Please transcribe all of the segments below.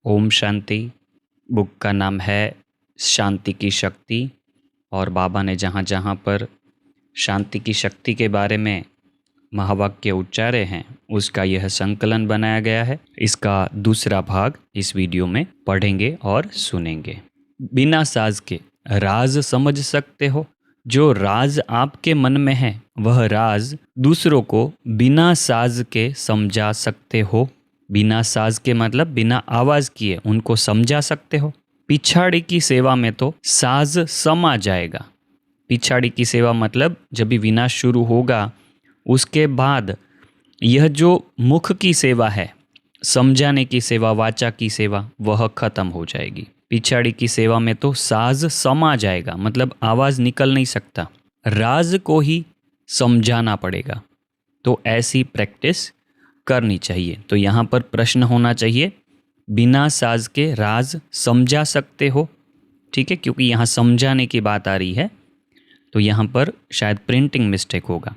Om Shanti. Book का नाम है शांति की शक्ति। और बाबा ने जहाँ जहाँ पर शांति की शक्ति के बारे में महावाक्य उच्चारे हैं उसका यह संकलन बनाया गया है। इसका दूसरा भाग इस वीडियो में पढ़ेंगे और सुनेंगे। बिना साज के राज समझ सकते हो। जो राज आपके मन में है वह राज दूसरों को बिना साज के समझा सकते हो। बिना साज के मतलब बिना आवाज किए उनको समझा सकते हो। पिछाड़ी की सेवा में तो साज समा जाएगा। पिछाड़ी की सेवा मतलब जब भी विनाश शुरू होगा उसके बाद यह जो मुख की सेवा है, समझाने की सेवा, वाचा की सेवा, वह खत्म हो जाएगी। पिछाड़ी की सेवा में तो साज समा जाएगा मतलब आवाज निकल नहीं सकता, राज को ही समझाना पड़ेगा। तो ऐसी प्रैक्टिस करनी चाहिए। तो यहाँ पर प्रश्न होना चाहिए, बिना साज के राज समझा सकते हो? ठीक है, क्योंकि यहाँ समझाने की बात आ रही है तो यहाँ पर शायद प्रिंटिंग मिस्टेक होगा।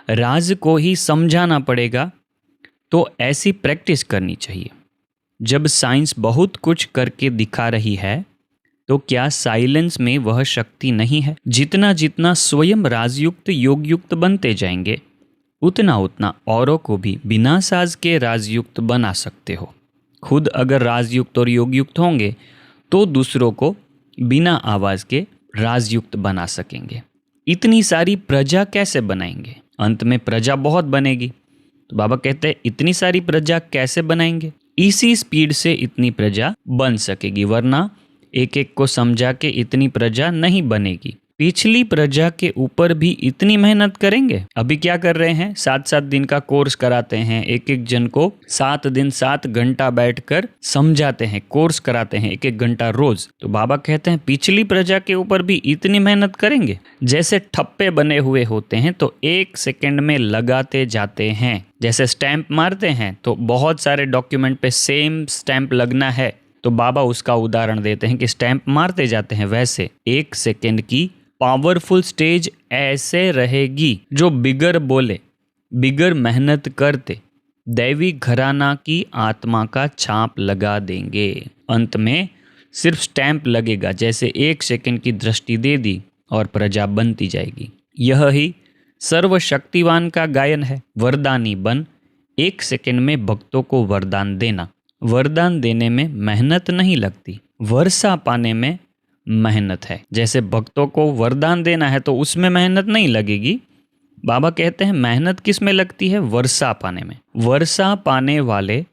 राज को ही समझाना पड़ेगा तो ऐसी प्रैक्टिस करनी चाहिए। जब साइंस बहुत कुछ करके दिखा रही है तो क्या साइलेंस में वह शक्ति नहीं है? जितना जितना स्वयं राजयुक्त योगयुक्त बनते जाएंगे उतना उतना औरों को भी बिना साज के राजयुक्त बना सकते हो। खुद अगर राजयुक्त और योगयुक्त होंगे तो दूसरों को बिना आवाज के राजयुक्त बना सकेंगे। इतनी सारी प्रजा कैसे बनाएंगे? अंत में प्रजा बहुत बनेगी। तो बाबा कहते हैं इतनी सारी प्रजा कैसे बनाएंगे? इसी स्पीड से इतनी प्रजा बन सकेगी, वरना एक एक को समझा के इतनी प्रजा नहीं बनेगी। पिछली प्रजा के ऊपर भी इतनी मेहनत करेंगे। अभी क्या कर रहे हैं, 7-7 दिन का कोर्स कराते हैं। एक एक जन को 7 दिन 7 घंटा बैठकर समझाते हैं, कोर्स कराते हैं 1-1 घंटा रोज। तो बाबा कहते हैं पिछली प्रजा के ऊपर भी इतनी मेहनत करेंगे। जैसे ठप्पे बने हुए होते हैं तो 1 सेकंड में लगाते जाते हैं। जैसे स्टैंप मारते हैं तो बहुत सारे डॉक्यूमेंट पे सेम स्टैंप लगना है, तो बाबा उसका उदाहरण देते हैं कि स्टैंप मारते जाते हैं। वैसे 1 सेकंड की पावरफुल स्टेज ऐसे रहेगी जो बिगर बोले, बिगर मेहनत करते दैवी घराना की आत्मा का छाप लगा देंगे। अंत में सिर्फ स्टैंप लगेगा, जैसे 1 सेकंड की दृष्टि दे दी और प्रजा बनती जाएगी। यह ही सर्वशक्तिवान का गायन है। वरदानी बन 1 सेकंड में भक्तों को वरदान देना। वरदान देने में मेहनत नहीं लगती, वर्षा पाने में मेहनत है। जैसे भक्तों को वरदान देना है तो उसमें मेहनत नहीं लगेगी। बाबा कहते हैं मेहनत किस में लगती है? वर्षा पाने में। वर्षा पाने वाले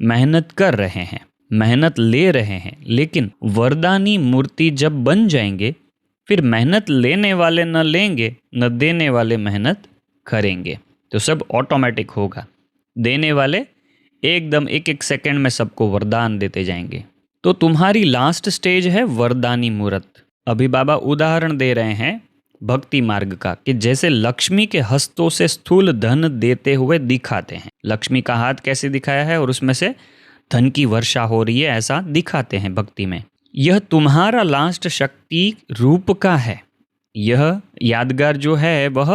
मेहनत कर रहे हैं, मेहनत ले रहे हैं, लेकिन वरदानी मूर्ति जब बन जाएंगे फिर मेहनत लेने वाले न लेंगे न देने वाले मेहनत करेंगे, तो सब ऑटोमेटिक होगा। देने वाले एकदम 1-1 सेकंड में सबको वरदान देते जाएंगे। तो तुम्हारी लास्ट स्टेज है वरदानी मूर्त। अभी बाबा उदाहरण दे रहे हैं भक्ति मार्ग का, कि जैसे लक्ष्मी के हस्तों से स्थूल धन देते हुए दिखाते हैं। लक्ष्मी का हाथ कैसे दिखाया है और उसमें से धन की वर्षा हो रही है, ऐसा दिखाते हैं भक्ति में। यह तुम्हारा लास्ट शक्ति रूप का है। यह यादगार जो है वह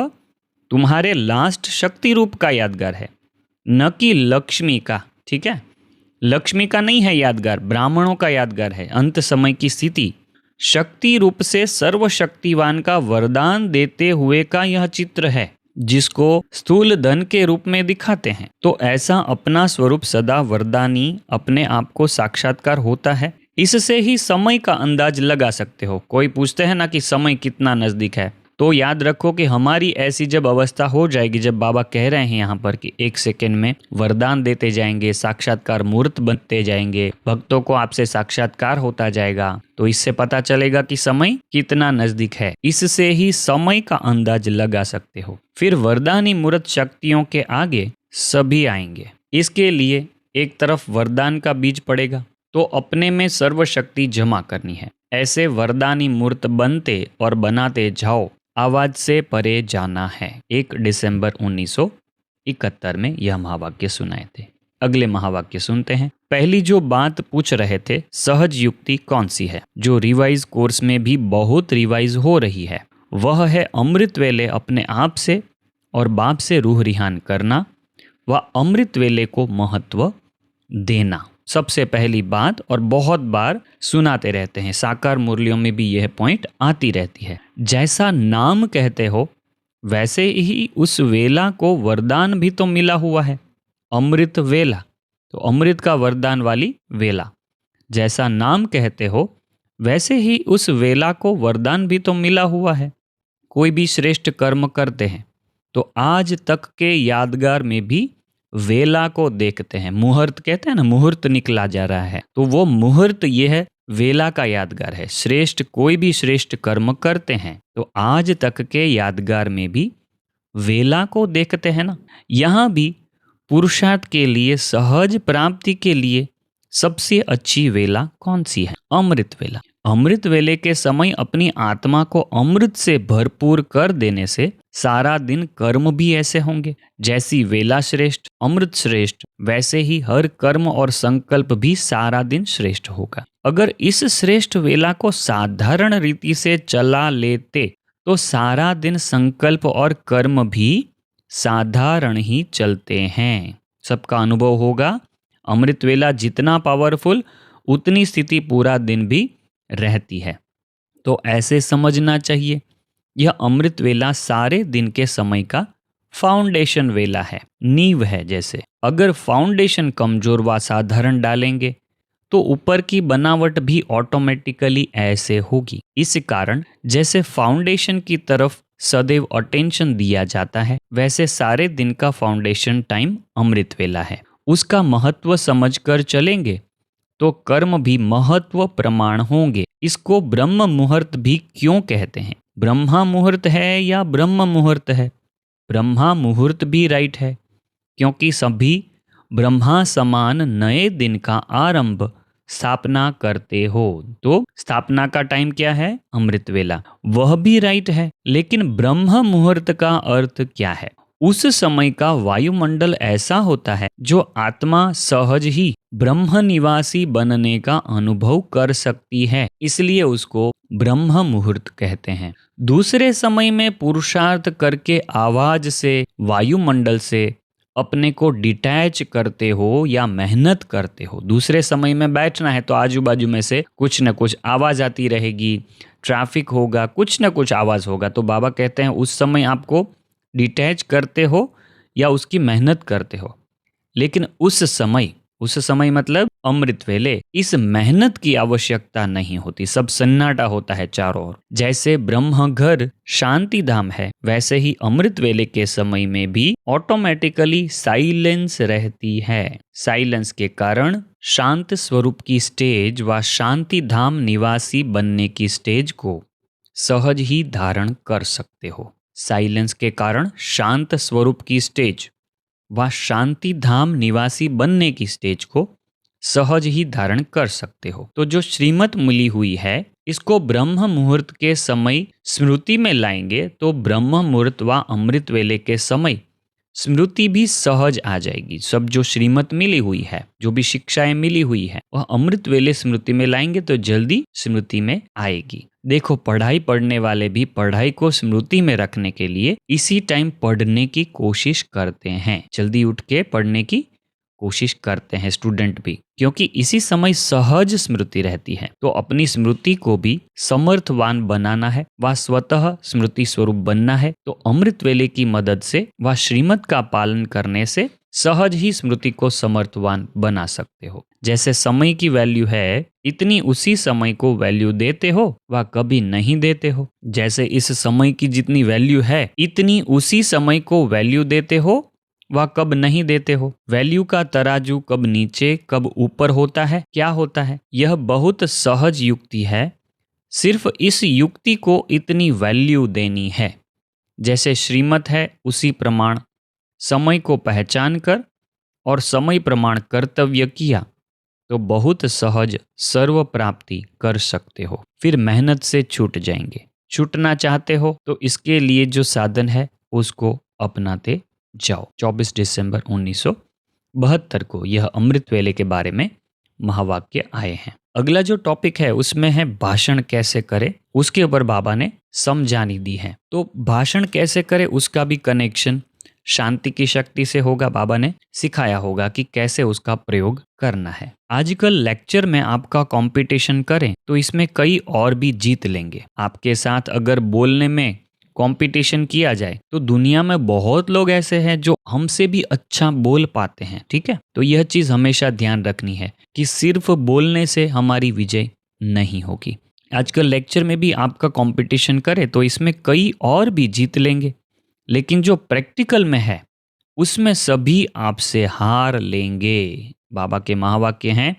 तुम्हारे लास्ट शक्ति रूप का यादगार है, न कि लक्ष्मी का। ठीक है, लक्ष्मी का नहीं है यादगार, ब्राह्मणों का यादगार है। अंत समय की स्थिति शक्ति रूप से सर्वशक्तिवान का वरदान देते हुए का यह चित्र है, जिसको स्थूल धन के रूप में दिखाते हैं। तो ऐसा अपना स्वरूप सदा वरदानी अपने आप को साक्षात्कार होता है। इससे ही समय का अंदाज लगा सकते हो। कोई पूछते हैं ना कि समय कितना नजदीक है, तो याद रखो कि हमारी ऐसी जब अवस्था हो जाएगी, जब बाबा कह रहे हैं यहाँ पर कि 1 सेकंड में वरदान देते जाएंगे, साक्षात्कार मूर्त बनते जाएंगे, भक्तों को आपसे साक्षात्कार होता जाएगा, तो इससे पता चलेगा कि समय कितना नजदीक है। इससे ही समय का अंदाज लगा सकते हो। फिर वरदानी मूर्त शक्तियों के आगे सभी आएंगे। इसके लिए एक तरफ वरदान का बीज पड़ेगा तो अपने में सर्वशक्ति जमा करनी है। ऐसे वरदानी मूर्त बनते और बनाते जाओ, आवाज से परे जाना है। 1 दिसंबर 1971 में यह महावाक्य सुनाए थे। अगले महावाक्य सुनते हैं। पहली जो बात पूछ रहे थे, सहज युक्ति कौन सी है, जो रिवाइज कोर्स में भी बहुत रिवाइज हो रही है, वह है अमृत वेले अपने आप से और बाप से रूह रिहान करना व अमृत वेले को महत्व देना। सबसे पहली बात, और बहुत बार सुनाते रहते हैं, साकार मुरलियों में भी यह पॉइंट आती रहती है। जैसा नाम कहते हो वैसे ही उस वेला को वरदान भी तो मिला हुआ है, अमृत वेला। तो अमृत का वरदान वाली वेला, जैसा नाम कहते हो वैसे ही उस वेला को वरदान भी तो मिला हुआ है। कोई भी श्रेष्ठ कर्म करते हैं तो आज तक के यादगार में भी वेला को देखते हैं। मुहूर्त कहते हैं ना, मुहूर्त निकला जा रहा है, तो वो मुहूर्त ये है, वेला का यादगार है। श्रेष्ठ कोई भी श्रेष्ठ कर्म करते हैं तो आज तक के यादगार में भी वेला को देखते हैं ना। यहाँ भी पुरुषार्थ के लिए, सहज प्राप्ति के लिए सबसे अच्छी वेला कौन सी है? अमृत वेला। अमृत वेले के समय अपनी आत्मा को अमृत से भरपूर कर देने से सारा दिन कर्म भी ऐसे होंगे। जैसी वेला श्रेष्ठ, अमृत श्रेष्ठ, वैसे ही हर कर्म और संकल्प भी सारा दिन श्रेष्ठ होगा। अगर इस श्रेष्ठ वेला को साधारण रीति से चला लेते तो सारा दिन संकल्प और कर्म भी साधारण ही चलते हैं। सबका अनुभव होगा, अमृत वेला जितना पावरफुल उतनी स्थिति पूरा दिन भी रहती है। तो ऐसे समझना चाहिए, यह अमृत वेला सारे दिन के समय का फाउंडेशन वेला है, नींव है। जैसे अगर फाउंडेशन कमजोर व साधारण डालेंगे तो ऊपर की बनावट भी ऑटोमेटिकली ऐसे होगी। इस कारण जैसे फाउंडेशन की तरफ सदैव अटेंशन दिया जाता है, वैसे सारे दिन का फाउंडेशन टाइम अमृत वेला है। उसका महत्व समझकर चलेंगे तो कर्म भी महत्व प्रमाण होंगे। इसको ब्रह्म मुहूर्त भी क्यों कहते हैं? ब्रह्मा मुहूर्त है या ब्रह्म मुहूर्त है? ब्रह्मा मुहूर्त भी राइट है, क्योंकि सभी ब्रह्मा समान नए दिन का आरंभ स्थापना करते हो। तो स्थापना का टाइम क्या है? अमृत वेला, वह भी राइट है। लेकिन ब्रह्म मुहूर्त का अर्थ क्या है? उस समय का वायुमंडल ऐसा होता है जो आत्मा सहज ही ब्रह्म निवासी बनने का अनुभव कर सकती है, इसलिए उसको ब्रह्म मुहूर्त कहते हैं। दूसरे समय में पुरुषार्थ करके आवाज से, वायुमंडल से अपने को डिटैच करते हो या मेहनत करते हो। दूसरे समय में बैठना है तो आजू बाजू में से कुछ न कुछ आवाज आती रहेगी, ट्रैफिक होगा, कुछ न कुछ आवाज होगा। तो बाबा कहते हैं उस समय आपको डिटैच करते हो या उसकी मेहनत करते हो। लेकिन उस समय मतलब अमृत वेले, इस मेहनत की आवश्यकता नहीं होती, सब सन्नाटा होता है चारों ओर। जैसे ब्रह्म घर शांति धाम है, वैसे ही अमृत वेले के समय में भी ऑटोमेटिकली साइलेंस रहती है। साइलेंस के कारण शांत स्वरूप की स्टेज व शांति धाम निवासी बनने की स्टेज को सहज ही धारण कर सकते हो। साइलेंस के कारण शांत स्वरूप की स्टेज व शांति धाम निवासी बनने की स्टेज को सहज ही धारण कर सकते हो। तो जो श्रीमत मिली हुई है इसको ब्रह्म मुहूर्त के समय स्मृति में लाएंगे तो ब्रह्म मुहूर्त व अमृत वेले के समय स्मृति भी सहज आ जाएगी। सब जो श्रीमत मिली हुई है, जो भी शिक्षाएं मिली हुई है, वह अमृत वेले स्मृति में लाएंगे तो जल्दी स्मृति में आएगी। देखो, पढ़ाई पढ़ने वाले भी पढ़ाई को स्मृति में रखने के लिए इसी टाइम पढ़ने की कोशिश करते हैं, जल्दी उठ के पढ़ने की कोशिश करते हैं स्टूडेंट भी, क्योंकि इसी समय सहज स्मृति रहती है। तो अपनी स्मृति को भी समर्थवान बनाना है व स्वतः स्मृति स्वरूप बनना है। तो अमृत वेले की मदद से व श्रीमत का पालन करने से सहज ही स्मृति को समर्थवान बना सकते हो। जैसे समय की वैल्यू है, इतनी उसी समय को वैल्यू देते हो व कभी नहीं देते हो। जैसे इस समय की जितनी वैल्यू है, इतनी उसी समय को वैल्यू देते हो वह कब नहीं देते हो। वैल्यू का तराजू कब नीचे कब ऊपर होता है, क्या होता है? यह बहुत सहज युक्ति है, सिर्फ इस युक्ति को इतनी वैल्यू देनी है। जैसे श्रीमत है उसी प्रमाण समय को पहचान कर और समय प्रमाण कर्तव्य किया तो बहुत सहज सर्व प्राप्ति कर सकते हो। फिर मेहनत से छूट जाएंगे। छूटना चाहते हो तो इसके लिए जो साधन है उसको अपनाते जाओ। 24 दिसंबर 1972 को यह अमृत वेले के बारे में महावाक्य आए हैं। अगला जो टॉपिक है उसमें है भाषण कैसे करें, उसके ऊपर बाबा ने समझानी दी है। तो भाषण कैसे करें उसका भी कनेक्शन शांति की शक्ति से होगा, बाबा ने सिखाया होगा कि कैसे उसका प्रयोग करना है। आजकल लेक्चर में आपका कंपटीशन करें तो इसमें कई और भी जीत लेंगे। आपके साथ अगर बोलने में कंपटीशन किया जाए तो दुनिया में बहुत लोग ऐसे हैं जो हमसे भी अच्छा बोल पाते हैं, ठीक है। तो यह चीज हमेशा ध्यान रखनी है कि सिर्फ बोलने से हमारी विजय नहीं होगी। आजकल लेक्चर में भी आपका कंपटीशन करे तो इसमें कई और भी जीत लेंगे, लेकिन जो प्रैक्टिकल में है उसमें सभी आपसे हार लेंगे। बाबा के महावाक्य हैं,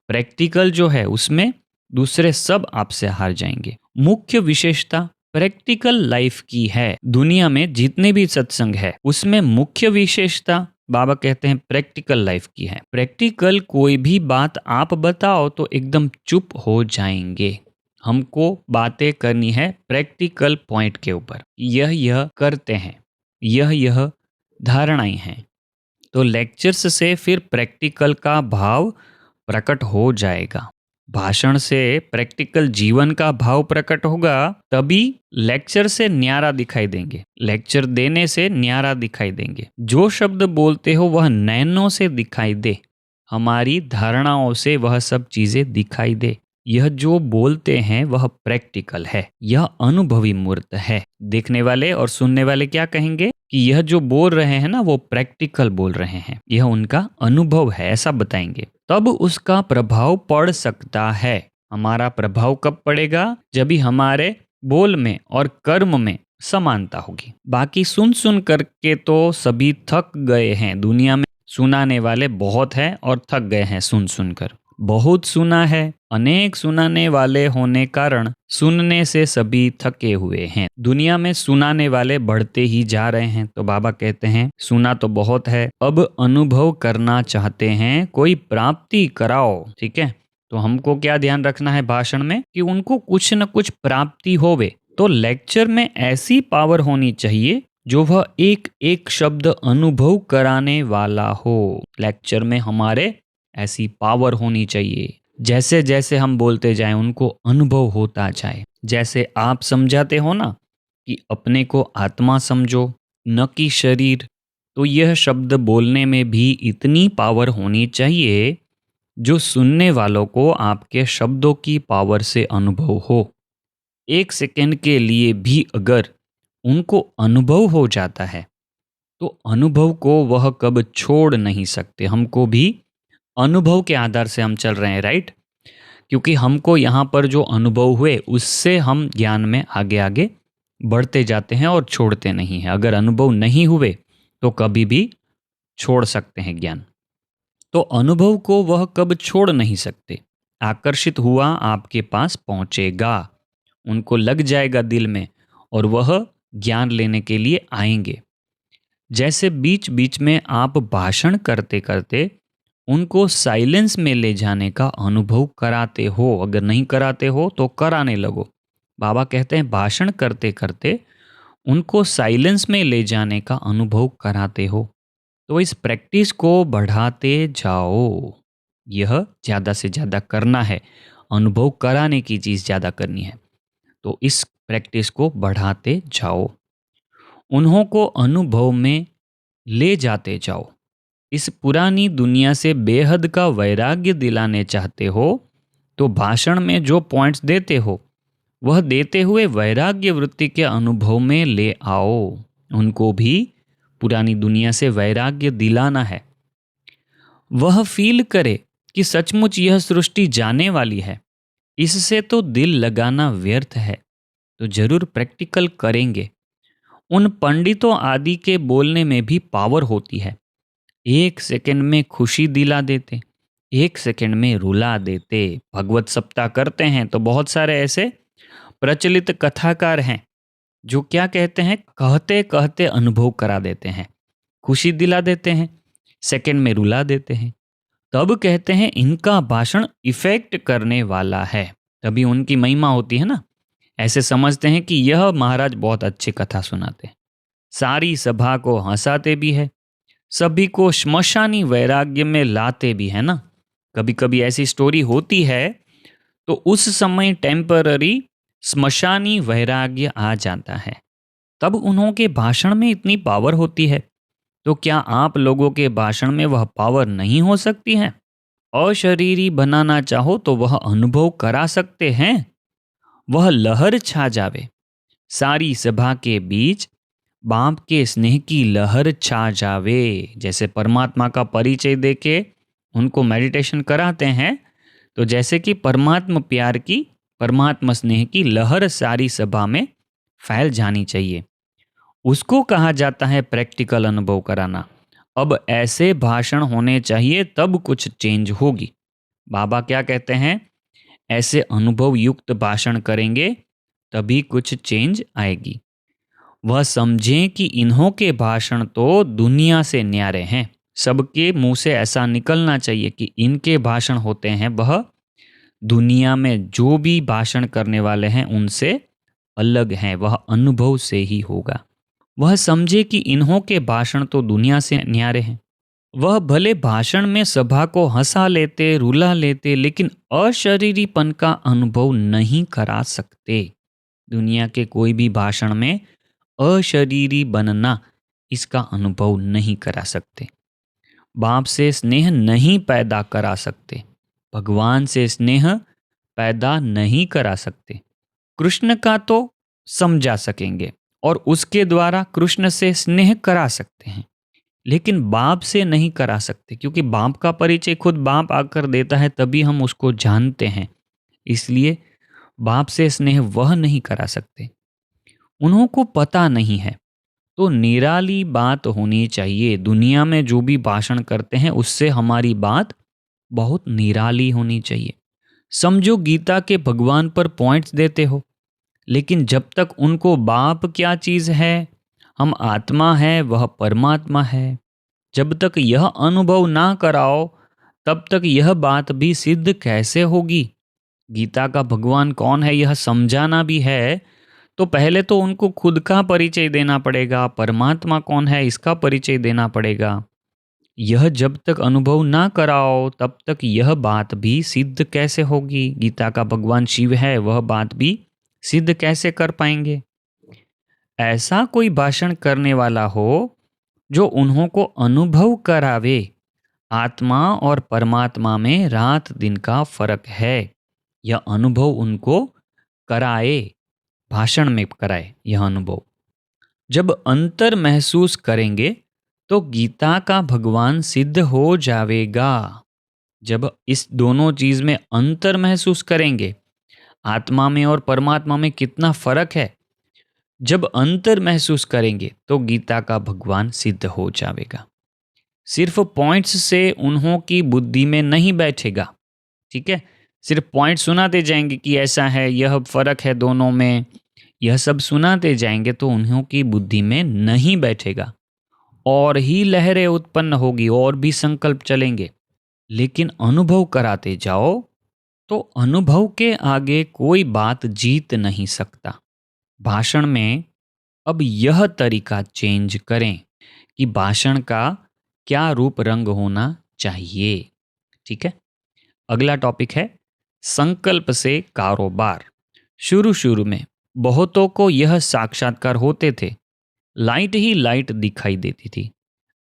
प्रैक्टिकल जो है उसमें दूसरे सब आपसे हार जाएंगे। मुख्य विशेषता प्रैक्टिकल लाइफ की है। दुनिया में जितने भी सत्संग है उसमें मुख्य विशेषता बाबा कहते हैं प्रैक्टिकल लाइफ की है। प्रैक्टिकल कोई भी बात आप बताओ तो एकदम चुप हो जाएंगे। हमको बातें करनी है प्रैक्टिकल पॉइंट के ऊपर, यह करते हैं, यह धारणाएं हैं। तो लेक्चर्स से फिर प्रैक्टिकल का भाव प्रकट हो जाएगा। भाषण से प्रैक्टिकल जीवन का भाव प्रकट होगा, तभी लेक्चर से न्यारा दिखाई देंगे, लेक्चर देने से न्यारा दिखाई देंगे। जो शब्द बोलते हो वह नैनों से दिखाई दे, हमारी धारणाओं से वह सब चीजें दिखाई दे। यह जो बोलते हैं वह प्रैक्टिकल है, यह अनुभवी मूर्त है। देखने वाले और सुनने वाले क्या कहेंगे कि यह जो बोल रहे हैं ना वो प्रैक्टिकल बोल रहे हैं, यह उनका अनुभव है, ऐसा बताएंगे। तब उसका प्रभाव पड़ सकता है। हमारा प्रभाव कब पड़ेगा? जब भी हमारे बोल में और कर्म में समानता होगी। बाकी सुन सुन करके तो सभी थक गए हैं। दुनिया में सुनाने वाले बहुत हैं और थक गए हैं सुन सुनकर। बहुत सुना है, अनेक सुनाने वाले होने कारण सुनने से सभी थके हुए हैं। दुनिया में सुनाने वाले बढ़ते ही जा रहे हैं। तो बाबा कहते हैं सुना तो बहुत है, अब अनुभव करना चाहते हैं, कोई प्राप्ति कराओ। ठीक है, तो हमको क्या ध्यान रखना है भाषण में कि उनको कुछ न कुछ प्राप्ति होवे। तो लेक्चर में ऐसी पावर होनी चाहिए जो वह एक एक शब्द अनुभव कराने वाला हो। लेक्चर में हमारे ऐसी पावर होनी चाहिए, जैसे जैसे हम बोलते जाएं उनको अनुभव होता जाए। जैसे आप समझाते हो ना कि अपने को आत्मा समझो न कि शरीर, तो यह शब्द बोलने में भी इतनी पावर होनी चाहिए जो सुनने वालों को आपके शब्दों की पावर से अनुभव हो। एक सेकंड के लिए भी अगर उनको अनुभव हो जाता है तो अनुभव को वह कब छोड़ नहीं सकते। हमको भी अनुभव के आधार से हम चल रहे हैं, राइट? क्योंकि हमको यहाँ पर जो अनुभव हुए उससे हम ज्ञान में आगे आगे बढ़ते जाते हैं और छोड़ते नहीं हैं। अगर अनुभव नहीं हुए तो कभी भी छोड़ सकते हैं ज्ञान। तो अनुभव को वह कब छोड़ नहीं सकते। आकर्षित हुआ आपके पास पहुँचेगा, उनको लग जाएगा दिल में और वह ज्ञान लेने के लिए आएंगे। जैसे बीच बीच में आप भाषण करते करते उनको साइलेंस में ले जाने का अनुभव कराते हो। अगर नहीं कराते हो तो कराने लगो। बाबा कहते हैं भाषण करते करते उनको साइलेंस में ले जाने का अनुभव कराते हो। तो इस प्रैक्टिस को बढ़ाते जाओ। यह ज़्यादा से ज़्यादा करना है, अनुभव कराने की चीज़ ज़्यादा करनी है। तो इस प्रैक्टिस को बढ़ाते जाओ, उन्हों को अनुभव में ले जाते जाओ। इस पुरानी दुनिया से बेहद का वैराग्य दिलाने चाहते हो तो भाषण में जो पॉइंट्स देते हो वह देते हुए वैराग्य वृत्ति के अनुभव में ले आओ। उनको भी पुरानी दुनिया से वैराग्य दिलाना है। वह फील करे कि सचमुच यह सृष्टि जाने वाली है, इससे तो दिल लगाना व्यर्थ है। तो जरूर प्रैक्टिकल करेंगे। उन पंडितों आदि के बोलने में भी पावर होती है। एक सेकंड में खुशी दिला देते, एक सेकंड में रुला देते। भगवत सप्ताह करते हैं तो बहुत सारे ऐसे प्रचलित कथाकार हैं जो क्या कहते हैं, कहते कहते अनुभव करा देते हैं, खुशी दिला देते हैं, सेकंड में रुला देते हैं। तब कहते हैं इनका भाषण इफेक्ट करने वाला है, तभी उनकी महिमा होती है ना। ऐसे समझते हैं कि यह महाराज बहुत अच्छी कथा सुनाते हैं, सारी सभा को हंसाते भी है, सभी को श्मशानी वैराग्य में लाते भी है ना। कभी कभी ऐसी स्टोरी होती है तो उस समय टेम्पररी श्मशानी वैराग्य आ जाता है। तब उन्हों के भाषण में इतनी पावर होती है तो क्या आप लोगों के भाषण में वह पावर नहीं हो सकती है? अशरीरी बनाना चाहो तो वह अनुभव करा सकते हैं। वह लहर छा जावे सारी सभा के बीच, बाप के स्नेह की लहर छा जावे। जैसे परमात्मा का परिचय देके उनको मेडिटेशन कराते हैं, तो जैसे कि परमात्मा प्यार की, परमात्मा स्नेह की लहर सारी सभा में फैल जानी चाहिए। उसको कहा जाता है प्रैक्टिकल अनुभव कराना। अब ऐसे भाषण होने चाहिए तब कुछ चेंज होगी। बाबा क्या कहते हैं? ऐसे अनुभव युक्त भाषण करेंगे तभी कुछ चेंज आएगी। वह समझें कि इन्हों के भाषण तो दुनिया से न्यारे हैं। सबके मुंह से ऐसा निकलना चाहिए कि इनके भाषण होते हैं वह दुनिया में जो भी भाषण करने वाले हैं उनसे अलग हैं, वह अनुभव से ही होगा। वह समझे कि इन्हों के भाषण तो दुनिया से न्यारे हैं। वह भले भाषण में सभा को हंसा लेते, रुला लेते, लेकिन अशरीरीपन का अनुभव नहीं करा सकते। दुनिया के कोई भी भाषण में अशरीरी बनना, इसका अनुभव नहीं करा सकते। बाप से स्नेह नहीं पैदा करा सकते, भगवान से स्नेह पैदा नहीं करा सकते। कृष्ण का तो समझा सकेंगे और उसके द्वारा कृष्ण से स्नेह करा सकते हैं, लेकिन बाप से नहीं करा सकते, क्योंकि बाप का परिचय खुद बाप आकर देता है तभी हम उसको जानते हैं। इसलिए बाप से स्नेह वह नहीं करा सकते, उन्हों को पता नहीं है। तो निराली बात होनी चाहिए। दुनिया में जो भी भाषण करते हैं उससे हमारी बात बहुत निराली होनी चाहिए। समझो गीता के भगवान पर पॉइंट्स देते हो, लेकिन जब तक उनको बाप क्या चीज़ है, हम आत्मा है, वह परमात्मा है, जब तक यह अनुभव ना कराओ तब तक यह बात भी सिद्ध कैसे होगी? गीता का भगवान कौन है यह समझाना भी है तो पहले तो उनको खुद का परिचय देना पड़ेगा, परमात्मा कौन है इसका परिचय देना पड़ेगा। यह जब तक अनुभव ना कराओ तब तक यह बात भी सिद्ध कैसे होगी? गीता का भगवान शिव है, वह बात भी सिद्ध कैसे कर पाएंगे? ऐसा कोई भाषण करने वाला हो जो उन्हों को अनुभव करावे आत्मा और परमात्मा में रात दिन का फर्क है। यह अनुभव उनको कराए, भाषण में कराए यह अनुभव। जब अंतर महसूस करेंगे तो गीता का भगवान सिद्ध हो जाएगा। जब इस दोनों चीज में अंतर महसूस करेंगे, आत्मा में और परमात्मा में कितना फर्क है, जब अंतर महसूस करेंगे तो गीता का भगवान सिद्ध हो जाएगा। सिर्फ पॉइंट्स से उन्हों की बुद्धि में नहीं बैठेगा। ठीक है, सिर्फ पॉइंट सुनाते जाएंगे कि ऐसा है, यह फर्क है दोनों में, यह सब सुनाते जाएंगे तो उन्हों की बुद्धि में नहीं बैठेगा और ही लहरें उत्पन्न होगी और भी संकल्प चलेंगे। लेकिन अनुभव कराते जाओ तो अनुभव के आगे कोई बात जीत नहीं सकता। भाषण में अब यह तरीका चेंज करें कि भाषण का क्या रूप रंग होना चाहिए। ठीक है, अगला टॉपिक है संकल्प से कारोबार। शुरू शुरू में बहुतों को यह साक्षात्कार होते थे, लाइट ही लाइट दिखाई देती थी।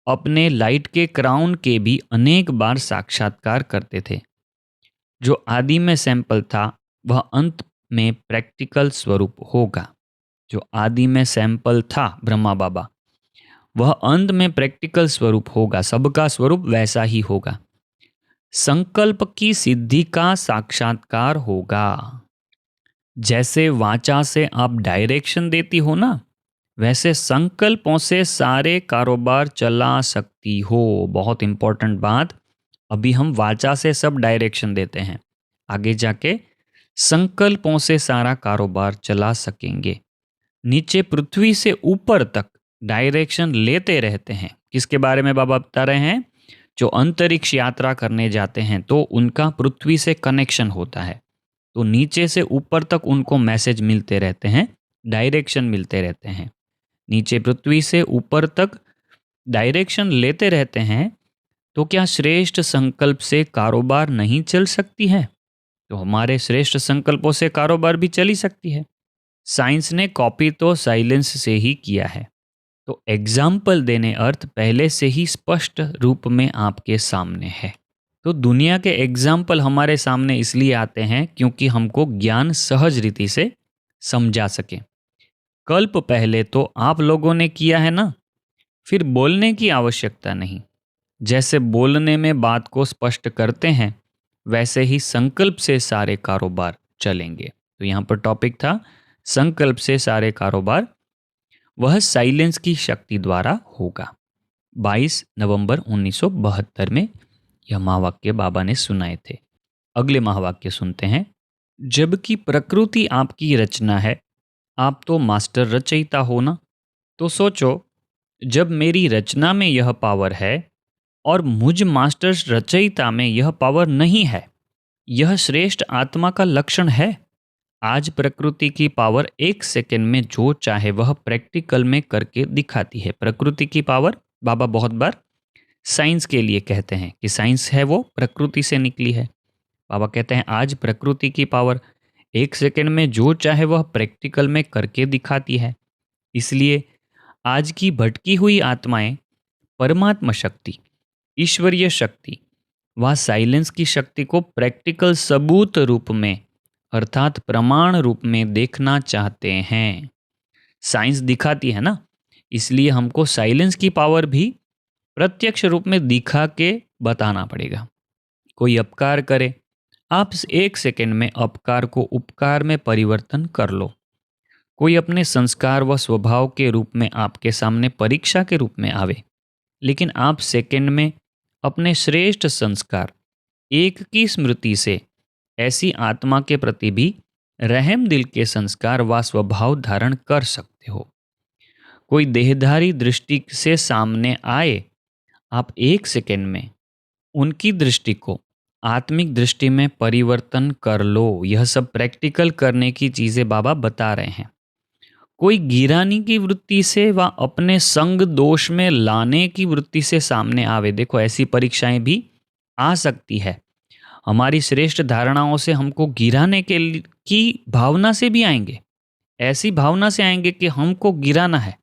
अपने लाइट के क्राउन के भी अनेक बार साक्षात्कार करते थे। जो आदि में सैंपल था वह अंत में प्रैक्टिकल स्वरूप होगा। जो आदि में सैंपल था ब्रह्मा बाबा, वह अंत में प्रैक्टिकल स्वरूप होगा, सबका स्वरूप वैसा ही होगा। संकल्प की सिद्धि का साक्षात्कार होगा। जैसे वाचा से आप डायरेक्शन देती हो ना, वैसे संकल्पों से सारे कारोबार चला सकती हो। बहुत इंपॉर्टेंट बात, अभी हम वाचा से सब डायरेक्शन देते हैं, आगे जाके संकल्पों से सारा कारोबार चला सकेंगे। नीचे पृथ्वी से ऊपर तक डायरेक्शन लेते रहते हैं। किसके बारे में बाबा बता रहे हैं? जो अंतरिक्ष यात्रा करने जाते हैं तो उनका पृथ्वी से कनेक्शन होता है, तो नीचे से ऊपर तक उनको मैसेज मिलते रहते हैं, डायरेक्शन मिलते रहते हैं। नीचे पृथ्वी से ऊपर तक डायरेक्शन लेते रहते हैं, तो क्या श्रेष्ठ संकल्प से कारोबार नहीं चल सकती है? तो हमारे श्रेष्ठ संकल्पों से कारोबार भी चली सकती है। साइंस ने कॉपी तो साइलेंस से ही किया है। तो एग्जाम्पल देने अर्थ पहले से ही स्पष्ट रूप में आपके सामने है। तो दुनिया के एग्जाम्पल हमारे सामने इसलिए आते हैं क्योंकि हमको ज्ञान सहज रीति से समझा सके। कल्प पहले तो आप लोगों ने किया है ना, फिर बोलने की आवश्यकता नहीं। जैसे बोलने में बात को स्पष्ट करते हैं, वैसे ही संकल्प से सारे कारोबार चलेंगे। तो यहाँ पर टॉपिक था संकल्प से सारे कारोबार, वह साइलेंस की शक्ति द्वारा होगा। 22 नवंबर 1972 में यह महावाक्य बाबा ने सुनाए थे। अगले महावाक्य सुनते हैं। जबकि प्रकृति आपकी रचना है, आप तो मास्टर रचयिता हो ना। तो सोचो, जब मेरी रचना में यह पावर है और मुझ मास्टर रचयिता में यह पावर नहीं है, यह श्रेष्ठ आत्मा का लक्षण है। आज प्रकृति की पावर 1 सेकंड में जो चाहे वह प्रैक्टिकल में करके दिखाती है। प्रकृति की पावर बाबा बहुत बार साइंस के लिए कहते हैं कि साइंस है वो प्रकृति से निकली है। बाबा कहते हैं आज प्रकृति की पावर 1 सेकंड में जो चाहे वह प्रैक्टिकल में करके दिखाती है। इसलिए आज की भटकी हुई आत्माएं परमात्मा शक्ति, ईश्वरीय शक्ति व साइलेंस की शक्ति को प्रैक्टिकल सबूत रूप में अर्थात प्रमाण रूप में देखना चाहते हैं। साइंस दिखाती है ना, इसलिए हमको साइलेंस की पावर भी प्रत्यक्ष रूप में दिखा के बताना पड़ेगा। कोई अपकार करे, आप 1 सेकंड में अपकार को उपकार में परिवर्तन कर लो। कोई अपने संस्कार व स्वभाव के रूप में आपके सामने परीक्षा के रूप में आवे, लेकिन आप सेकंड में अपने श्रेष्ठ संस्कार एक की स्मृति से ऐसी आत्मा के प्रति भी रहम दिल के संस्कार व स्वभाव धारण कर सकते हो। कोई देहधारी दृष्टि से सामने आए, आप 1 सेकंड में उनकी दृष्टि को आत्मिक दृष्टि में परिवर्तन कर लो। यह सब प्रैक्टिकल करने की चीजें बाबा बता रहे हैं। कोई गिरानी की वृत्ति से व अपने संग दोष में लाने की वृत्ति से सामने आवे, देखो ऐसी परीक्षाएं भी आ सकती है। हमारी श्रेष्ठ धारणाओं से हमको गिराने की भावना से भी आएंगे, ऐसी भावना से आएंगे कि हमको गिराना है,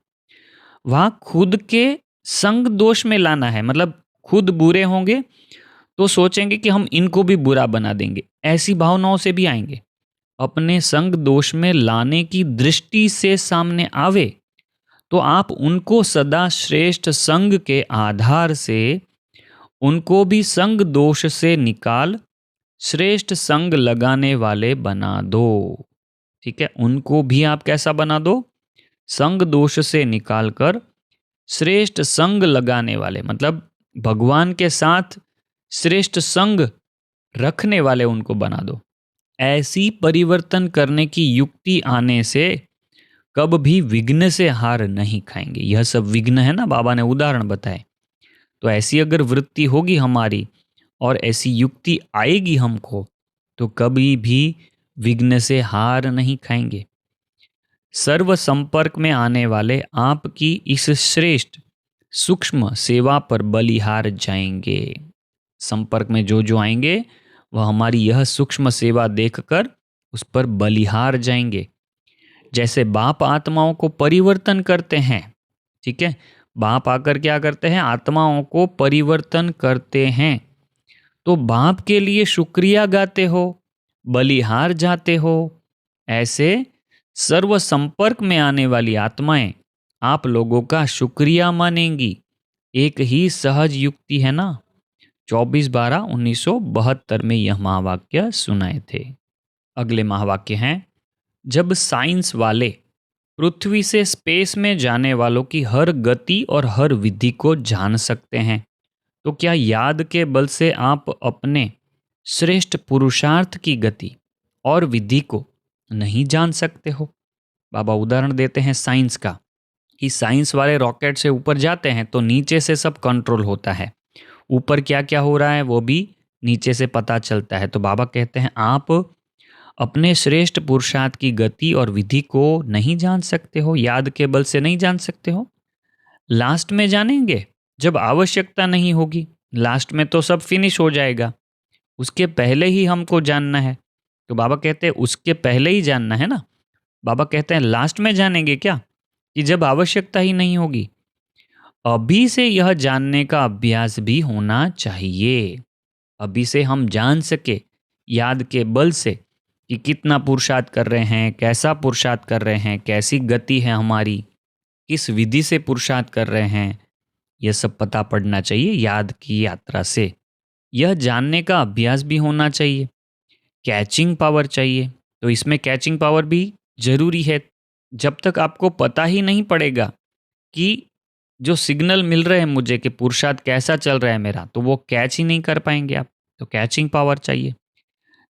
वहाँ खुद के संग दोष में लाना है। मतलब खुद बुरे होंगे तो सोचेंगे कि हम इनको भी बुरा बना देंगे, ऐसी भावनाओं से भी आएंगे। अपने संग दोष में लाने की दृष्टि से सामने आवे तो आप उनको सदा श्रेष्ठ संग के आधार से उनको भी संग दोष से निकाल श्रेष्ठ संग लगाने वाले बना दो। ठीक है, उनको भी आप कैसा बना दो? संग दोष से निकालकर श्रेष्ठ संग लगाने वाले, मतलब भगवान के साथ श्रेष्ठ संग रखने वाले उनको बना दो। ऐसी परिवर्तन करने की युक्ति आने से कब भी विघ्न से हार नहीं खाएंगे। यह सब विघ्न है ना, बाबा ने उदाहरण बताए। तो ऐसी अगर वृत्ति होगी हमारी और ऐसी युक्ति आएगी हमको, तो कभी भी विघ्न से हार नहीं खाएंगे। सर्व संपर्क में आने वाले आपकी इस श्रेष्ठ सूक्ष्म सेवा पर बलिहार जाएंगे। संपर्क में जो जो आएंगे वह हमारी यह सूक्ष्म सेवा देखकर उस पर बलिहार जाएंगे। जैसे बाप आत्माओं को परिवर्तन करते हैं, ठीक है, बाप आकर क्या करते हैं? आत्माओं को परिवर्तन करते हैं। तो बाप के लिए शुक्रिया गाते हो, बलिहार जाते हो। ऐसे सर्व संपर्क में आने वाली आत्माएं आप लोगों का शुक्रिया मानेंगी। एक ही सहज युक्ति है ना। 24/12/1972 में यह महावाक्य सुनाए थे। अगले महावाक्य हैं, जब साइंस वाले पृथ्वी से स्पेस में जाने वालों की हर गति और हर विधि को जान सकते हैं, तो क्या याद के बल से आप अपने श्रेष्ठ पुरुषार्थ की गति और विधि को नहीं जान सकते हो? बाबा उदाहरण देते हैं साइंस का, कि साइंस वाले रॉकेट से ऊपर जाते हैं तो नीचे से सब कंट्रोल होता है, ऊपर क्या क्या हो रहा है वो भी नीचे से पता चलता है। तो बाबा कहते हैं आप अपने श्रेष्ठ पुरुषार्थ की गति और विधि को नहीं जान सकते हो, याद के बल से नहीं जान सकते हो। लास्ट में जानेंगे जब आवश्यकता नहीं होगी, लास्ट में तो सब फिनिश हो जाएगा, उसके पहले ही हमको जानना है। तो बाबा कहते हैं उसके पहले ही जानना है ना। बाबा कहते हैं लास्ट में जानेंगे क्या? कि जब आवश्यकता ही नहीं होगी। अभी से यह जानने का अभ्यास भी होना चाहिए। अभी से हम जान सके याद के बल से कि कितना पुरुषार्थ कर रहे हैं, कैसा पुरुषार्थ कर रहे हैं, कैसी गति है हमारी, किस विधि से पुरुषार्थ कर रहे हैं, यह सब पता पड़ना चाहिए याद की यात्रा से। यह जानने का अभ्यास भी होना चाहिए। कैचिंग पावर चाहिए, तो इसमें कैचिंग पावर भी जरूरी है। जब तक आपको पता ही नहीं पड़ेगा कि जो सिग्नल मिल रहे हैं मुझे कि पुरुषार्थ कैसा चल रहा है मेरा, तो वो कैच ही नहीं कर पाएंगे आप। तो कैचिंग पावर चाहिए।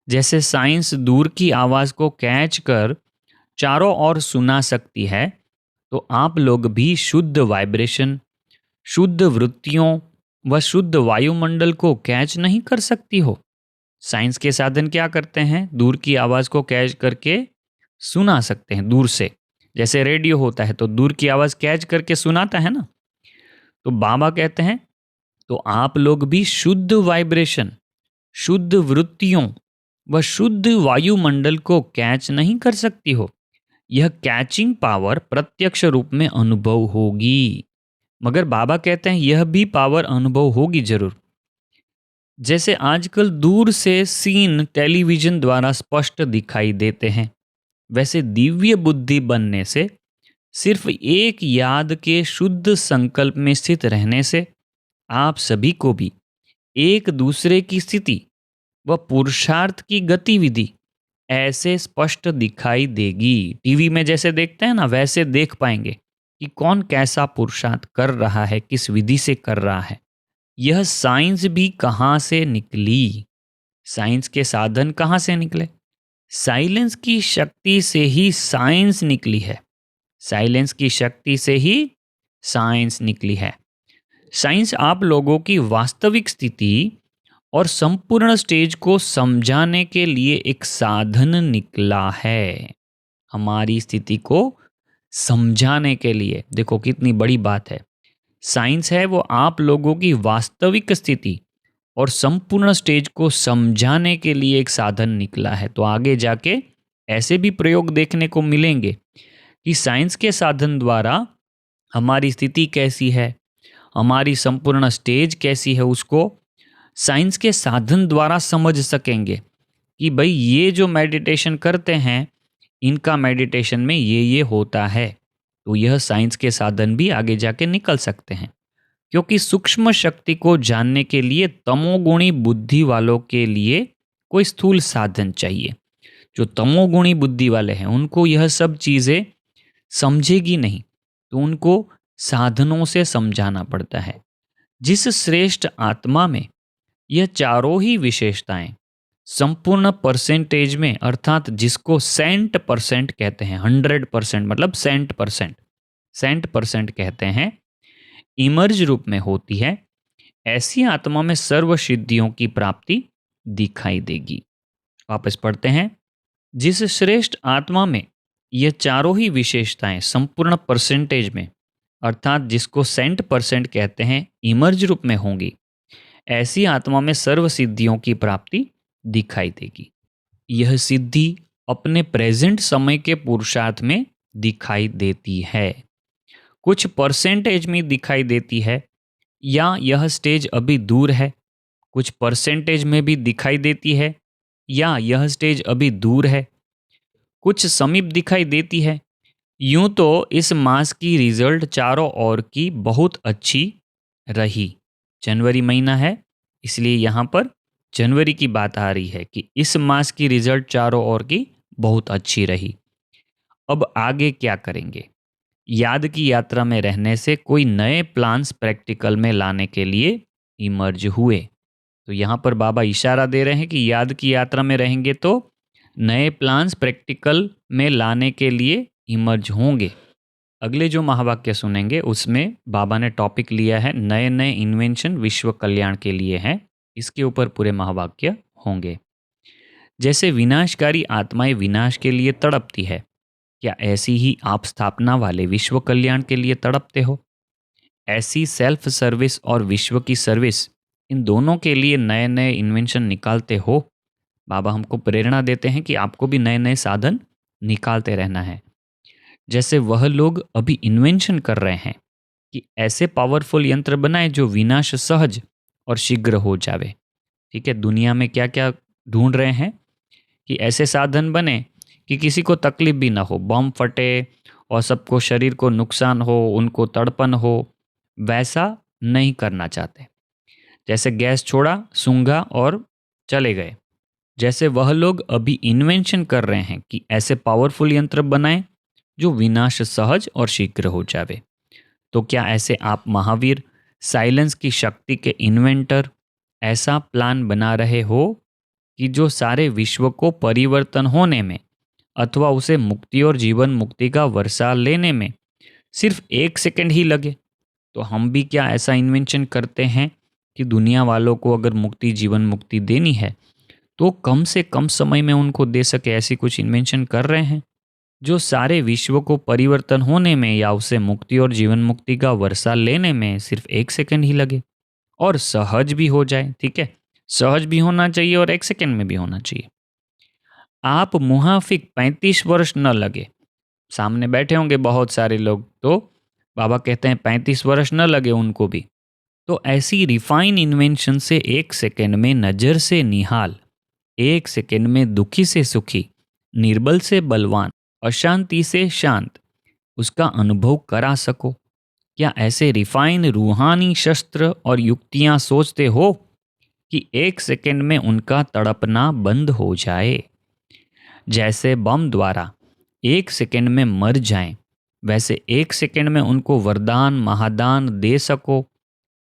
जैसे साइंस दूर की आवाज़ को कैच कर चारों ओर सुना सकती है, तो आप लोग भी शुद्ध वाइब्रेशन, शुद्ध वृत्तियों व शुद्ध वायुमंडल को कैच नहीं कर सकती हो। साइंस के साधन क्या करते हैं? दूर की आवाज़ को कैच करके सुना सकते हैं दूर से। जैसे रेडियो होता है तो दूर की आवाज़ कैच करके सुनाता है ना। तो बाबा कहते हैं तो आप लोग भी शुद्ध वाइब्रेशन, शुद्ध वृत्तियों व शुद्ध वायुमंडल को कैच नहीं कर सकती हो। यह कैचिंग पावर प्रत्यक्ष रूप में अनुभव होगी। मगर बाबा कहते हैं यह भी पावर अनुभव होगी जरूर। जैसे आजकल दूर से सीन टेलीविजन द्वारा स्पष्ट दिखाई देते हैं, वैसे दिव्य बुद्धि बनने से, सिर्फ एक याद के शुद्ध संकल्प में स्थित रहने से आप सभी को भी एक दूसरे की स्थिति व पुरुषार्थ की गतिविधि ऐसे स्पष्ट दिखाई देगी। टीवी में जैसे देखते हैं ना, वैसे देख पाएंगे कि कौन कैसा पुरुषार्थ कर रहा है, किस विधि से कर रहा है। यह साइंस भी कहाँ से निकली? साइंस के साधन कहाँ से निकले? साइलेंस की शक्ति से ही साइंस निकली है। साइलेंस की शक्ति से ही साइंस निकली है। साइंस आप लोगों की वास्तविक स्थिति और संपूर्ण स्टेज को समझाने के लिए एक साधन निकला है। हमारी स्थिति को समझाने के लिए, देखो कितनी बड़ी बात है। साइंस है वो आप लोगों की वास्तविक स्थिति और संपूर्ण स्टेज को समझाने के लिए एक साधन निकला है। तो आगे जाके ऐसे भी प्रयोग देखने को मिलेंगे कि साइंस के साधन द्वारा हमारी स्थिति कैसी है, हमारी संपूर्ण स्टेज कैसी है, उसको साइंस के साधन द्वारा समझ सकेंगे कि भाई ये जो मेडिटेशन करते हैं, इनका मेडिटेशन में ये होता है। तो यह साइंस के साधन भी आगे जाके निकल सकते हैं। क्योंकि सूक्ष्म शक्ति को जानने के लिए तमोगुणी बुद्धि वालों के लिए कोई स्थूल साधन चाहिए। जो तमोगुणी बुद्धि वाले हैं उनको यह सब चीज़ें समझेगी नहीं, तो उनको साधनों से समझाना पड़ता है। जिस श्रेष्ठ आत्मा में यह चारों ही विशेषताएं संपूर्ण परसेंटेज में, अर्थात जिसको 100% कहते हैं, 100% मतलब 100% कहते हैं, इमर्ज रूप में होती है, ऐसी आत्मा में सर्व सिद्धियों की प्राप्ति दिखाई देगी। वापस पढ़ते हैं। जिस श्रेष्ठ आत्मा में यह चारों ही विशेषताएं संपूर्ण परसेंटेज में, अर्थात जिसको 100% कहते हैं, इमर्ज रूप में होंगी, ऐसी आत्मा में सर्व सिद्धियों की प्राप्ति दिखाई देगी। यह सिद्धि अपने प्रेजेंट समय के पुरुषार्थ में दिखाई देती है, कुछ परसेंटेज में दिखाई देती है, या यह स्टेज अभी दूर है, कुछ परसेंटेज में भी दिखाई देती है, या यह स्टेज अभी दूर है, कुछ समीप दिखाई देती है। यूं तो इस मास की रिजल्ट चारों ओर की बहुत अच्छी रही। जनवरी महीना है, इसलिए यहाँ पर जनवरी की बात आ रही है कि इस मास की रिजल्ट चारों ओर की बहुत अच्छी रही। अब आगे क्या करेंगे? याद की यात्रा में रहने से कोई नए प्लान्स प्रैक्टिकल में लाने के लिए इमर्ज हुए। तो यहाँ पर बाबा इशारा दे रहे हैं कि याद की यात्रा में रहेंगे तो नए प्लान्स प्रैक्टिकल में लाने के लिए इमर्ज होंगे। अगले जो महावाक्य सुनेंगे उसमें बाबा ने टॉपिक लिया है नए नए इन्वेंशन विश्व कल्याण के लिए हैं। इसके ऊपर पूरे महावाक्य होंगे। जैसे विनाशकारी आत्माएं विनाश के लिए तड़पती है, क्या ऐसी ही आप स्थापना वाले विश्व कल्याण के लिए तड़पते हो? ऐसी सेल्फ सर्विस और विश्व की सर्विस, इन दोनों के लिए नए नए इन्वेंशन निकालते हो? बाबा हमको प्रेरणा देते हैं कि आपको भी नए नए साधन निकालते रहना है। जैसे वह लोग अभी इन्वेंशन कर रहे हैं कि ऐसे पावरफुल यंत्र बनाए जो विनाश सहज और शीघ्र हो जावे। ठीक है, दुनिया में क्या क्या ढूंढ रहे हैं कि ऐसे साधन बने कि किसी को तकलीफ भी ना हो, बम फटे और सबको शरीर को नुकसान हो, उनको तड़पन हो, वैसा नहीं करना चाहते। जैसे गैस छोड़ा, सूंघा और चले गए। जैसे वह लोग अभी इन्वेंशन कर रहे हैं कि ऐसे पावरफुल यंत्र बनाएं जो विनाश सहज और शीघ्र हो जावे। तो क्या ऐसे आप महावीर, साइलेंस की शक्ति के इन्वेंटर, ऐसा प्लान बना रहे हो कि जो सारे विश्व को परिवर्तन होने में अथवा उसे मुक्ति और जीवन मुक्ति का वर्षा लेने में सिर्फ 1 सेकंड ही लगे? तो हम भी क्या ऐसा इन्वेंशन करते हैं कि दुनिया वालों को अगर मुक्ति, जीवन मुक्ति देनी है तो कम से कम समय में उनको दे सके, ऐसी कुछ इन्वेंशन कर रहे हैं जो सारे विश्व को परिवर्तन होने में या उसे मुक्ति और जीवन मुक्ति का वर्षा लेने में सिर्फ 1 सेकंड ही लगे और सहज भी हो जाए। ठीक है, सहज भी होना चाहिए और 1 सेकंड में भी होना चाहिए। आप मुहाफिक 35 वर्ष न लगे। सामने बैठे होंगे बहुत सारे लोग, तो बाबा कहते हैं 35 वर्ष न लगे उनको भी। तो ऐसी रिफाइन इन्वेंशन से 1 सेकंड में नजर से निहाल, 1 सेकंड में दुखी से सुखी, निर्बल से बलवान, अशांति से शांत, उसका अनुभव करा सको। क्या ऐसे रिफाइन रूहानी शस्त्र और युक्तियां सोचते हो कि 1 सेकंड में उनका तड़पना बंद हो जाए? जैसे बम द्वारा 1 सेकंड में मर जाएं, वैसे 1 सेकंड में उनको वरदान महादान दे सको।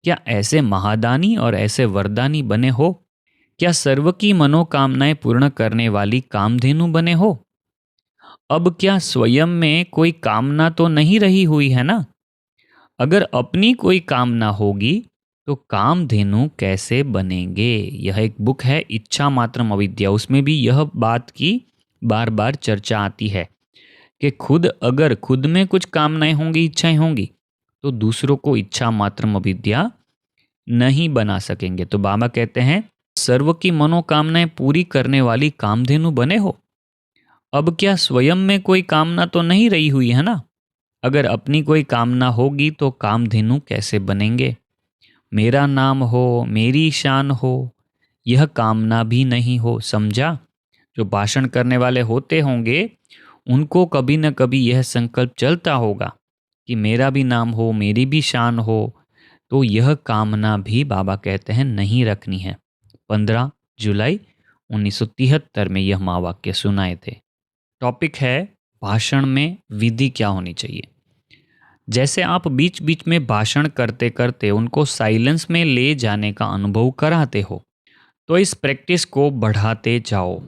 क्या ऐसे महादानी और ऐसे वरदानी बने हो? क्या सर्व की मनोकामनाएं पूर्ण करने वाली कामधेनु बने हो? अब क्या स्वयं में कोई कामना तो नहीं रही हुई है ना? अगर अपनी कोई कामना होगी तो कामधेनु कैसे बनेंगे? यह एक बुक है, इच्छा मात्रम अविद्या, उसमें भी यह बात की बार बार चर्चा आती है कि खुद अगर खुद में कुछ कामनाएं होंगी, इच्छाएं होंगी, तो दूसरों को इच्छा मात्रम अविद्या नहीं बना सकेंगे। तो बाबा कहते हैं सर्व की मनोकामनाएं पूरी करने वाली कामधेनु बने हो। अब क्या स्वयं में कोई कामना तो नहीं रही हुई है ना? अगर अपनी कोई कामना होगी तो कामधेनु कैसे बनेंगे? मेरा नाम हो, मेरी शान हो, यह कामना भी नहीं हो। समझा? जो भाषण करने वाले होते होंगे उनको कभी न कभी यह संकल्प चलता होगा कि मेरा भी नाम हो, मेरी भी शान हो। तो यह कामना भी बाबा कहते हैं नहीं रखनी है। 15 जुलाई 1973 में यह महावाक्य सुनाए थे। टॉपिक है भाषण में विधि क्या होनी चाहिए। जैसे आप बीच बीच में भाषण करते करते उनको साइलेंस में ले जाने का अनुभव कराते हो, तो इस प्रैक्टिस को बढ़ाते जाओ,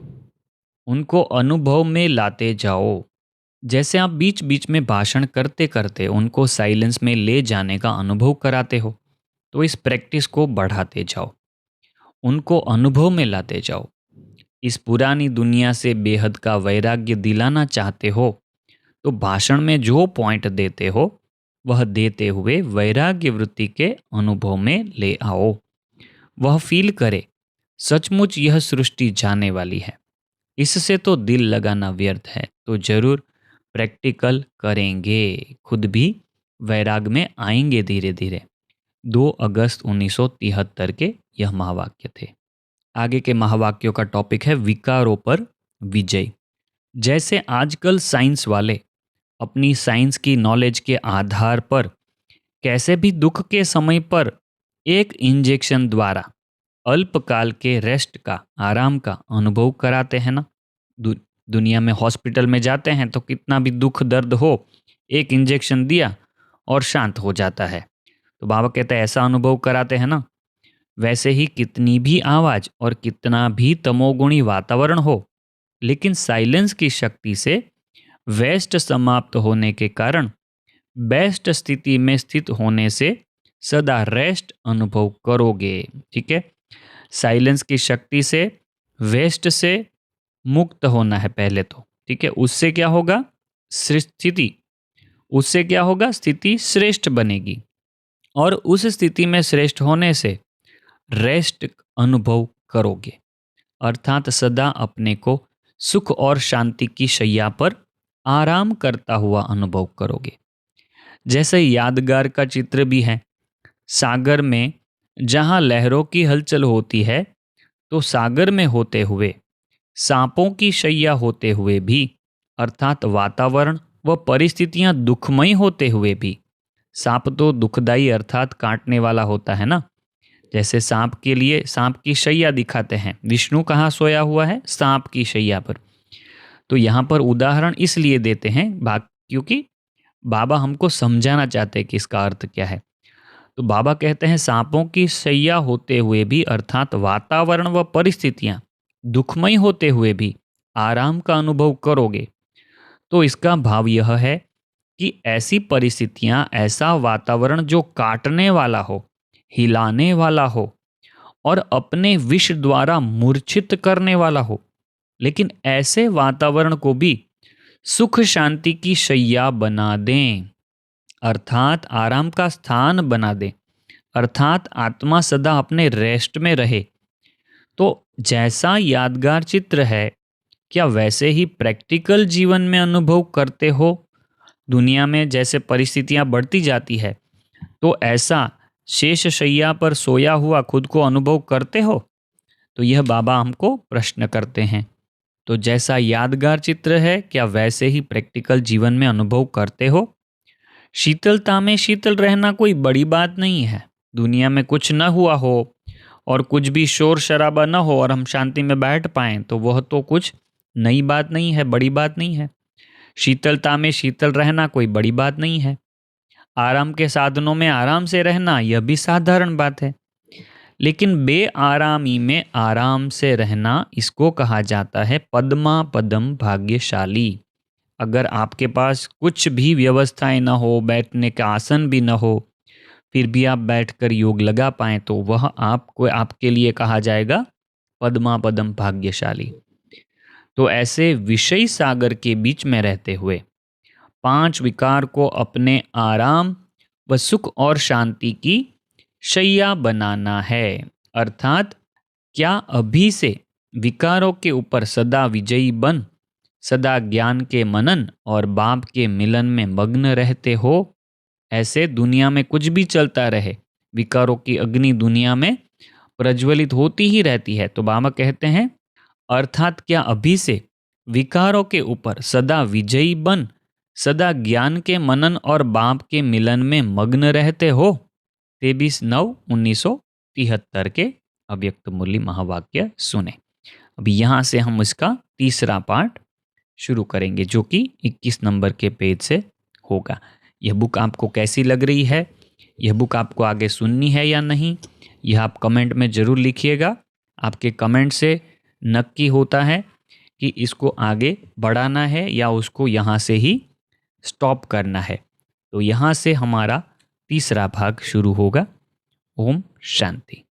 उनको अनुभव में लाते जाओ। जैसे आप बीच बीच में भाषण करते करते उनको साइलेंस में ले जाने का अनुभव कराते हो, तो इस प्रैक्टिस को बढ़ाते जाओ, उनको अनुभव में लाते जाओ। इस पुरानी दुनिया से बेहद का वैराग्य दिलाना चाहते हो तो भाषण में जो पॉइंट देते हो वह देते हुए वैराग्य वृत्ति के अनुभव में ले आओ। वह फील करे सचमुच यह सृष्टि जाने वाली है, इससे तो दिल लगाना व्यर्थ है। तो जरूर प्रैक्टिकल करेंगे, खुद भी वैराग में आएंगे धीरे धीरे। 2 अगस्त 1973 के यह महावाक्य थे। आगे के महावाक्यों का टॉपिक है विकारों पर विजय। जैसे आजकल साइंस वाले अपनी साइंस की नॉलेज के आधार पर कैसे भी दुख के समय पर एक इंजेक्शन द्वारा अल्पकाल के रेस्ट का, आराम का अनुभव कराते हैं ना। दुनिया में हॉस्पिटल में जाते हैं तो कितना भी दुख दर्द हो, एक इंजेक्शन दिया और शांत हो जाता है। तो बाबा कहते हैं ऐसा अनुभव कराते हैं ना। वैसे ही कितनी भी आवाज और कितना भी तमोगुणी वातावरण हो, लेकिन साइलेंस की शक्ति से वेस्ट समाप्त होने के कारण बेस्ट स्थिति में स्थित होने से सदा रेस्ट अनुभव करोगे। ठीक है, साइलेंस की शक्ति से वेस्ट से मुक्त होना है पहले तो। ठीक है, उससे क्या होगा? स्थिति, उससे क्या होगा? स्थिति श्रेष्ठ बनेगी और उस स्थिति में श्रेष्ठ होने से रेस्ट अनुभव करोगे, अर्थात सदा अपने को सुख और शांति की शैया पर आराम करता हुआ अनुभव करोगे। जैसे यादगार का चित्र भी है। सागर में जहाँ लहरों की हलचल होती है, तो सागर में होते हुए, सांपों की शैया होते हुए भी, अर्थात वातावरण व परिस्थितियां दुखमयी होते हुए भी, सांप तो दुखदाई अर्थात काटने वाला होता है ना। जैसे सांप के लिए सांप की शैया दिखाते हैं, विष्णु कहाँ सोया हुआ है? सांप की शैया पर। तो यहाँ पर उदाहरण इसलिए देते हैं क्योंकि बाबा हमको समझाना चाहते हैं कि इसका अर्थ क्या है। तो बाबा कहते हैं सांपों की शैया होते हुए भी, अर्थात वातावरण व परिस्थितियां दुखमय होते हुए भी आराम का अनुभव करोगे। तो इसका भाव यह है कि ऐसी परिस्थितियां, ऐसा वातावरण जो काटने वाला हो, हिलाने वाला हो और अपने विष द्वारा मूर्छित करने वाला हो, लेकिन ऐसे वातावरण को भी सुख शांति की शैया बना दें, अर्थात आराम का स्थान बना दें, अर्थात आत्मा सदा अपने रेस्ट में रहे। तो जैसा यादगार चित्र है, क्या वैसे ही प्रैक्टिकल जीवन में अनुभव करते हो? दुनिया में जैसे परिस्थितियां बढ़ती जाती है, तो ऐसा शेष शैया पर सोया हुआ खुद को अनुभव करते हो? तो यह बाबा हमको प्रश्न करते हैं। तो जैसा यादगार चित्र है, क्या वैसे ही प्रैक्टिकल जीवन में अनुभव करते हो? शीतलता में शीतल रहना कोई बड़ी बात नहीं है। दुनिया में कुछ न हुआ हो और कुछ भी शोर शराबा न हो और हम शांति में बैठ पाएं, तो वह तो कुछ नई बात नहीं है, बड़ी बात नहीं है। शीतलता में शीतल रहना कोई बड़ी बात नहीं है। आराम के साधनों में आराम से रहना, यह भी साधारण बात है। लेकिन बेआरामी में आराम से रहना, इसको कहा जाता है पद्मा पदम भाग्यशाली। अगर आपके पास कुछ भी व्यवस्थाएं न हो, बैठने का आसन भी न हो, फिर भी आप बैठकर योग लगा पाएं, तो वह आपके लिए कहा जाएगा पद्मा पदम भाग्यशाली। तो ऐसे विषय सागर के बीच में रहते हुए 5 विकार को अपने आराम व सुख और शांति की शैया बनाना है। अर्थात क्या अभी से विकारों के ऊपर सदा विजयी बन, सदा ज्ञान के मनन और बाप के मिलन में मग्न रहते हो? ऐसे दुनिया में कुछ भी चलता रहे, विकारों की अग्नि दुनिया में प्रज्वलित होती ही रहती है। तो बाबा कहते हैं, अर्थात क्या अभी से विकारों के ऊपर सदा विजयी बन, सदा ज्ञान के मनन और बाप के मिलन में मग्न रहते हो? 23/9/1973 के अव्यक्त मुरली महावाक्य सुने। अब यहाँ से हम इसका तीसरा पार्ट शुरू करेंगे, जो कि 21 नंबर के पेज से होगा। यह बुक आपको कैसी लग रही है? यह बुक आपको आगे सुननी है या नहीं? यह आप कमेंट में ज़रूर लिखिएगा। आपके कमेंट से नक्की होता है कि इसको आगे बढ़ाना है या उसको यहाँ से ही स्टॉप करना है। तो यहाँ से हमारा तीसरा भाग शुरू होगा। ओम शांति।